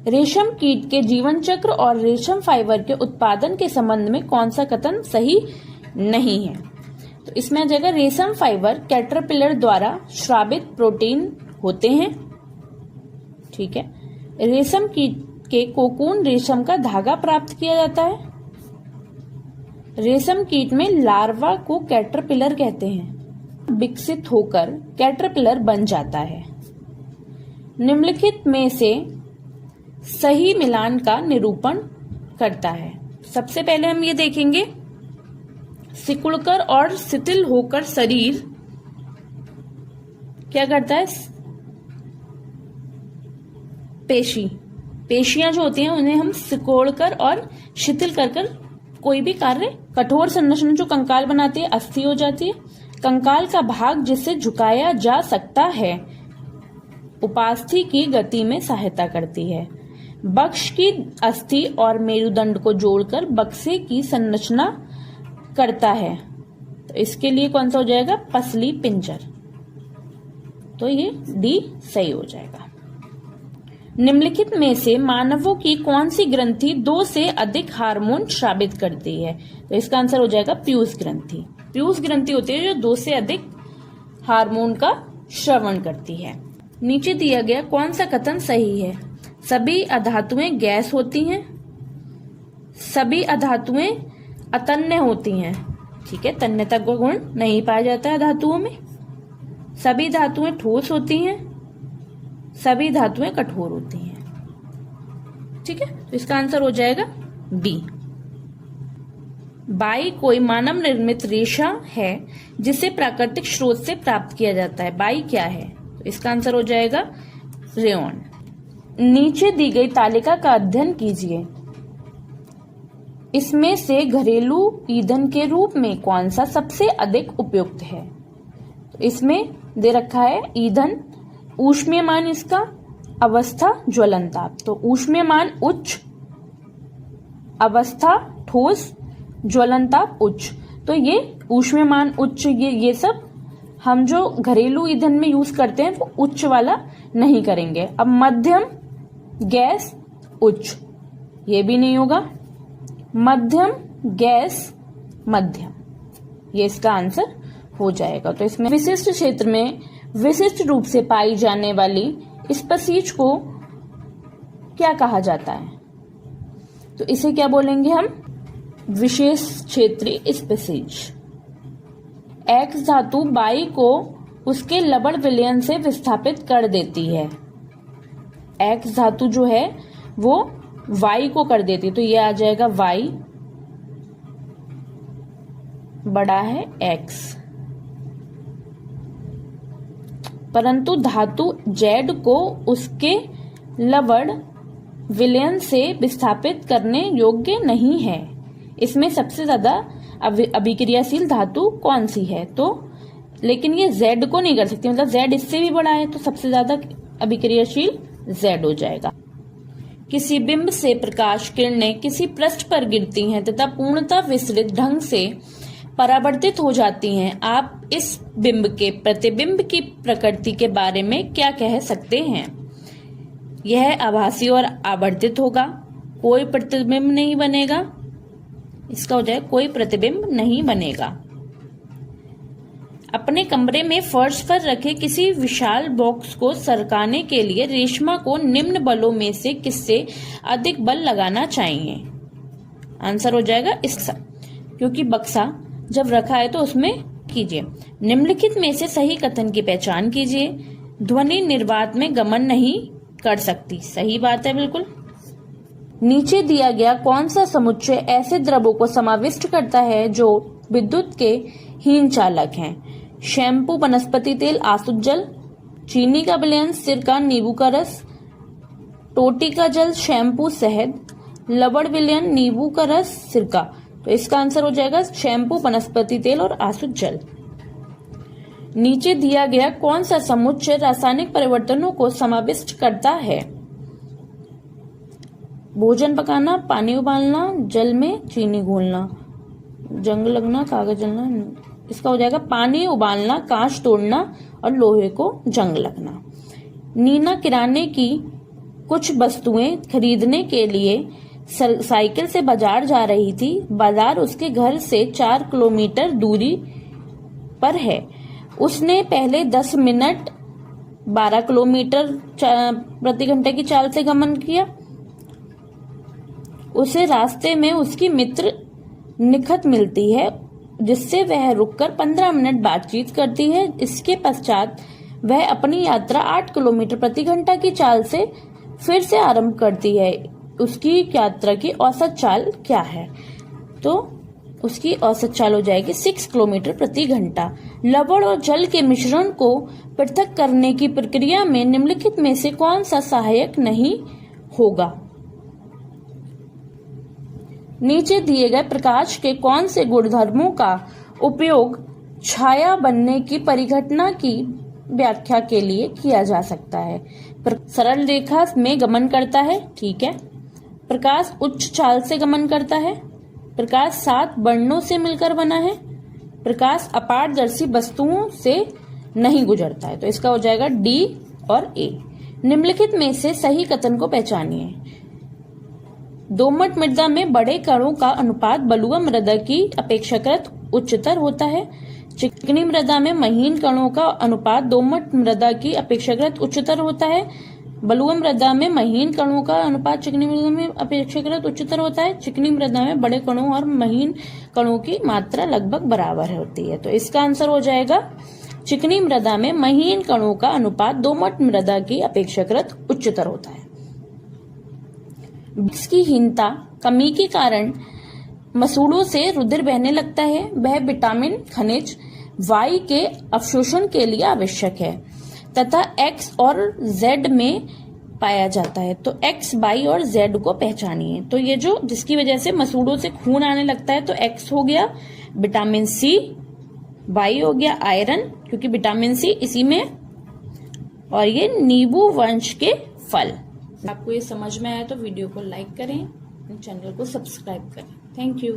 रेशम कीट के जीवन चक्र और रेशम फाइबर के उत्पादन के संबंध में कौन सा कथन सही नहीं है? तो इसमें आ जाएगा रेशम फाइबर कैटरपिलर द्वारा स्रावित प्रोटीन होते हैं। ठीक है। रेशम कीट के कोकून रेशम का धागा प्राप्त किया जाता है। रेशम कीट में लार्वा को कैटरपिलर कहते हैं। विकसित होकर कैटरपिलर बन जाता है। निम्नलिखित में से सही मिलान का निरूपण करता है। सबसे पहले हम ये देखेंगे, सिकुड़कर और शिथिल होकर शरीर क्या करता है? पेशियां जो होती हैं उन्हें हम सिकोड़कर और शिथिल कर कोई भी कार्य, कठोर संरचना जो कंकाल बनाती है अस्थि हो जाती है। कंकाल का भाग जिसे झुकाया जा सकता है उपास्थि की गति में सहायता करती है। बक्ष की अस्थि और मेरुदंड को जोड़कर बक्से की संरचना करता है। तो इसके लिए कौन सा हो जाएगा? पसली पिंजर। तो ये डी सही हो जाएगा। निम्नलिखित में से मानवों की कौन सी ग्रंथि 2 से अधिक हार्मोन स्रावित करती है? तो इसका आंसर हो जाएगा पीयूष ग्रंथि। पीयूष ग्रंथि होती है जो 2 से अधिक हार्मोन का श्रवण करती है। नीचे दिया गया कौन सा कथन सही है? सभी अधातुएं गैस होती हैं। सभी अधातुएं अतन्य होती हैं। ठीक है, तन्यता का गुण नहीं पाया जाता है धातुओं में। सभी धातुएं ठोस होती हैं। सभी धातुएं कठोर होती हैं। ठीक है, तो इसका आंसर हो जाएगा डी। बाई कोई मानव निर्मित रेशा है जिसे प्राकृतिक स्रोत से प्राप्त किया जाता है। बाई क्या है? तो इसका आंसर हो जाएगा रेयॉन। नीचे दी गई तालिका का अध्ययन कीजिए। इसमें से घरेलू ईंधन के रूप में कौन सा सबसे अधिक उपयुक्त है? तो इसमें दे रखा है ईंधन, ऊष्मीयमान इसका, अवस्था ज्वलनताप। तो ऊष्मीयमान उच्च, अवस्था ठोस, ज्वलनताप उच्च। तो ये ऊष्मीयमान उच्च, ये सब हम जो घरेलू ईंधन में यूज करते हैं वो उच्च वाला नहीं करेंगे। अब मध्यम गैस उच्च, ये भी नहीं होगा। मध्यम गैस मध्यम, ये इसका आंसर हो जाएगा। तो इसमें विशिष्ट क्षेत्र में विशिष्ट रूप से पाई जाने वाली स्पीशीज को क्या कहा जाता है? तो इसे क्या बोलेंगे हम? विशेष क्षेत्रीय स्पीशीज। एक्स धातु बाई को उसके लवण विलयन से विस्थापित कर देती है। एक्स धातु जो है वो वाई को कर देती है। तो ये आ जाएगा वाई बड़ा है एक्स। परंतु धातु जेड को उसके लवण विलयन से विस्थापित करने योग्य नहीं है। इसमें सबसे ज्यादा अभिक्रियाशील धातु कौन सी है? तो लेकिन ये जेड को नहीं कर सकती, मतलब जेड इससे भी बड़ा है, तो सबसे ज्यादा अभिक्रियाशील जेड हो जाएगा। किसी बिंब से प्रकाश किरणें किसी पृष्ठ पर गिरती हैं तथा पूर्णतः विसरित ढंग से परावर्तित हो जाती हैं। आप इस बिंब के प्रतिबिंब की प्रकृति के बारे में क्या कह सकते हैं? यह आभासी और आवर्तित होगा, कोई प्रतिबिंब नहीं बनेगा। इसका हो जाए कोई प्रतिबिंब नहीं बनेगा। अपने कमरे में फर्श पर रखे किसी विशाल बॉक्स को सरकाने के लिए रेशमा को निम्न बलों में से किससे अधिक बल लगाना चाहिए? आंसर हो जाएगा इसका, क्योंकि बक्सा जब रखा है तो उसमें कीजिए। निम्नलिखित में से सही कथन की पहचान कीजिए। ध्वनि निर्वात में गमन नहीं कर सकती। सही बात है बिल्कुल। नीचे दिया गया कौन सा समुच्चय ऐसे द्रवों को समाविष्ट करता है जो विद्युत के हीन चालक हैं? शैम्पू, वनस्पति तेल, आसुत जल, चीनी का विलयन, सिरका, नींबू का रस, टोटी का जल, शैम्पू, शहद, लवण विलयन, नींबू का रस, सिरका। तो इसका आंसर हो जाएगा शैम्पू, वनस्पति तेल और आसुत जल। नीचे दिया गया कौन सा समुच्चय रासायनिक परिवर्तनों को समाविष्ट करता है? भोजन पकाना, पानी उबालना, जल में चीनी घोलना, जंग लगना, कागज जलना। इसका हो जाएगा पानी उबालना, कांच तोड़ना और लोहे को जंग लगना। नीना किराने की कुछ वस्तुएं खरीदने के लिए साइकिल से बाजार जा रही थी। बाजार उसके घर से 4 किलोमीटर दूरी पर है। उसने पहले 10 मिनट 12 किलोमीटर प्रति घंटे की चाल से गमन किया। उसे रास्ते में उसकी मित्र निखत मिलती है, जिससे वह रुककर 15 मिनट बातचीत करती है। इसके पश्चात वह अपनी यात्रा 8 किलोमीटर प्रति घंटा की चाल से फिर से आरंभ करती है। उसकी यात्रा की औसत चाल क्या है? तो उसकी औसत चाल हो जाएगी 6 किलोमीटर प्रति घंटा। लवण और जल के मिश्रण को पृथक करने की प्रक्रिया में निम्नलिखित में से कौन सा सहायक नहीं होगा? नीचे दिए गए प्रकाश के कौन से गुणधर्मों का उपयोग छाया बनने की परिघटना की व्याख्या के लिए किया जा सकता है? सरल रेखा में गमन करता है, ठीक है। प्रकाश उच्च चाल से गमन करता है। प्रकाश 7 वर्णों से मिलकर बना है। प्रकाश अपारदर्शी वस्तुओं से नहीं गुजरता है। तो इसका हो जाएगा डी और ए। निम्नलिखित में से सही कथन को पहचानिए। दोमट मृदा में बड़े कणों का अनुपात बलुआ मृदा की अपेक्षाकृत उच्चतर होता है। चिकनी मृदा में महीन कणों का अनुपात दोमट मृदा की अपेक्षाकृत उच्चतर होता है। बलुआ मृदा में महीन कणों का अनुपात चिकनी मृदा में अपेक्षाकृत उच्चतर होता है। चिकनी मृदा में बड़े कणों और महीन कणों की मात्रा लगभग बराबर होती है। तो इसका आंसर हो जाएगा चिकनी मृदा में महीन कणों का अनुपात दोमट मृदा की अपेक्षाकृत उच्चतर होता है। इसकी हीनता कमी के कारण मसूड़ों से रुधिर बहने लगता है। वह विटामिन खनिज वाई के अवशोषण के लिए आवश्यक है तथा एक्स और जेड में पाया जाता है। तो एक्स, वाई और जेड को पहचानिए। तो ये जो जिसकी वजह से मसूड़ों से खून आने लगता है, तो एक्स हो गया विटामिन सी, वाई हो गया आयरन क्योंकि विटामिन सी इसी में, और ये नींबू वंश के फल। आपको ये समझ में आया तो वीडियो को लाइक करें, चैनल को सब्सक्राइब करें। Thank you.